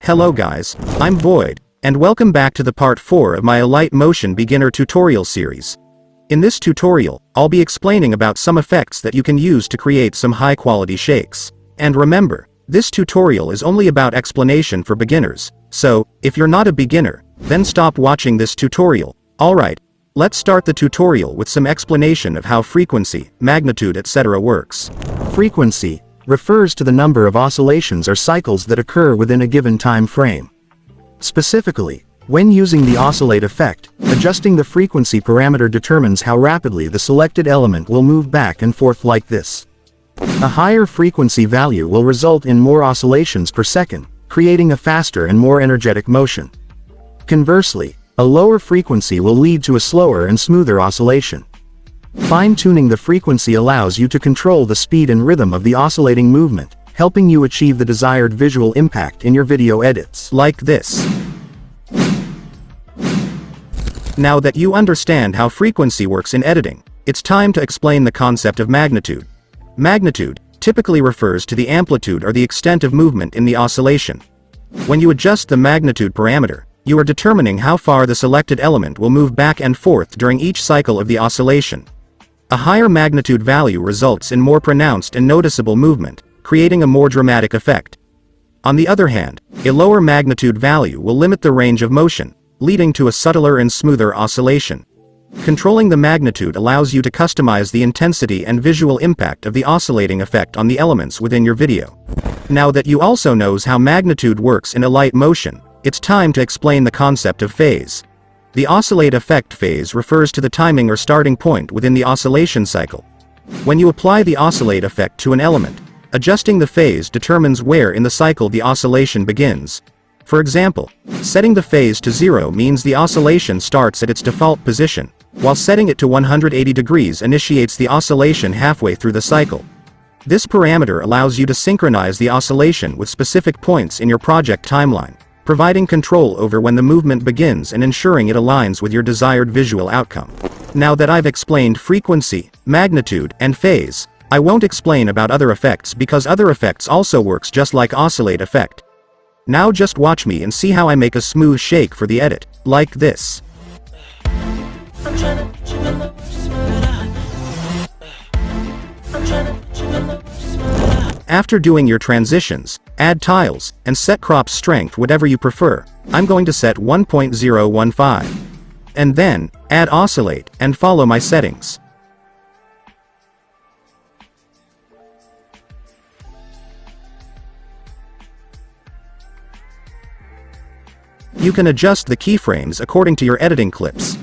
Hello guys, I'm Void, and welcome back to the part 4 of my Alight Motion Beginner tutorial series. In this tutorial, I'll be explaining about some effects that you can use to create some high-quality shakes. And remember, this tutorial is only about explanation for beginners, so, if you're not a beginner, then stop watching this tutorial. Alright, let's start the tutorial with some explanation of how frequency, magnitude, etc. works. Frequency refers to the number of oscillations or cycles that occur within a given time frame. Specifically, when using the oscillate effect, adjusting the frequency parameter determines how rapidly the selected element will move back and forth like this. A higher frequency value will result in more oscillations per second, creating a faster and more energetic motion. Conversely, a lower frequency will lead to a slower and smoother oscillation. Fine-tuning the frequency allows you to control the speed and rhythm of the oscillating movement, helping you achieve the desired visual impact in your video edits. Like this. Now that you understand how frequency works in editing, it's time to explain the concept of magnitude. Magnitude typically refers to the amplitude or the extent of movement in the oscillation. When you adjust the magnitude parameter, you are determining how far the selected element will move back and forth during each cycle of the oscillation. A higher magnitude value results in more pronounced and noticeable movement, creating a more dramatic effect. On the other hand, a lower magnitude value will limit the range of motion, leading to a subtler and smoother oscillation. Controlling the magnitude allows you to customize the intensity and visual impact of the oscillating effect on the elements within your video. Now that you also knows how magnitude works in Alight Motion, it's time to explain the concept of phase. The oscillate effect phase refers to the timing or starting point within the oscillation cycle. When you apply the oscillate effect to an element, adjusting the phase determines where in the cycle the oscillation begins. For example, setting the phase to 0 means the oscillation starts at its default position, while setting it to 180 degrees initiates the oscillation halfway through the cycle. This parameter allows you to synchronize the oscillation with specific points in your project timeline, providing control over when the movement begins and ensuring it aligns with your desired visual outcome. Now that I've explained frequency, magnitude, and phase, I won't explain about other effects because other effects also works just like oscillate effect. Now just watch me and see how I make a smooth shake for the edit, like this. After doing your transitions, add tiles, and set crop strength whatever you prefer. I'm going to set 1.015. And then, add oscillate, and follow my settings. You can adjust the keyframes according to your editing clips.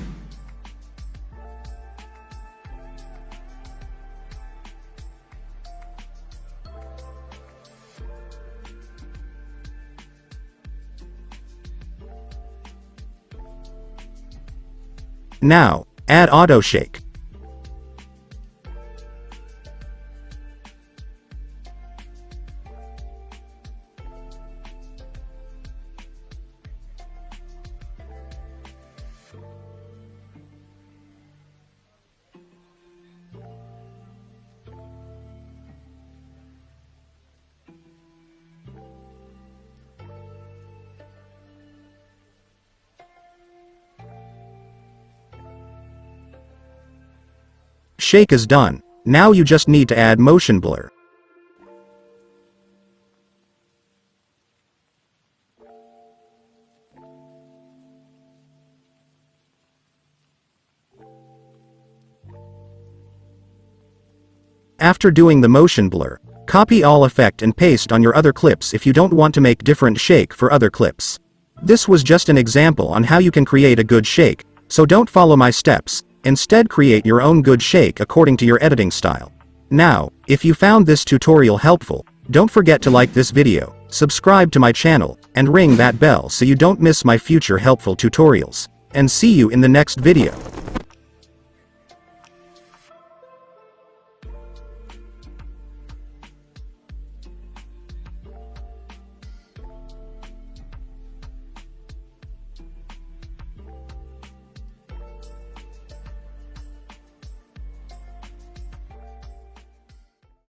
Now, add auto shake. Shake is done. Now you just need to add motion blur. After doing the motion blur, copy all effect and paste on your other clips if you don't want to make different shake for other clips. This was just an example on how you can create a good shake, so don't follow my steps. Instead, create your own good shake according to your editing style. Now, if you found this tutorial helpful, don't forget to like this video, subscribe to my channel, and ring that bell so you don't miss my future helpful tutorials. And see you in the next video.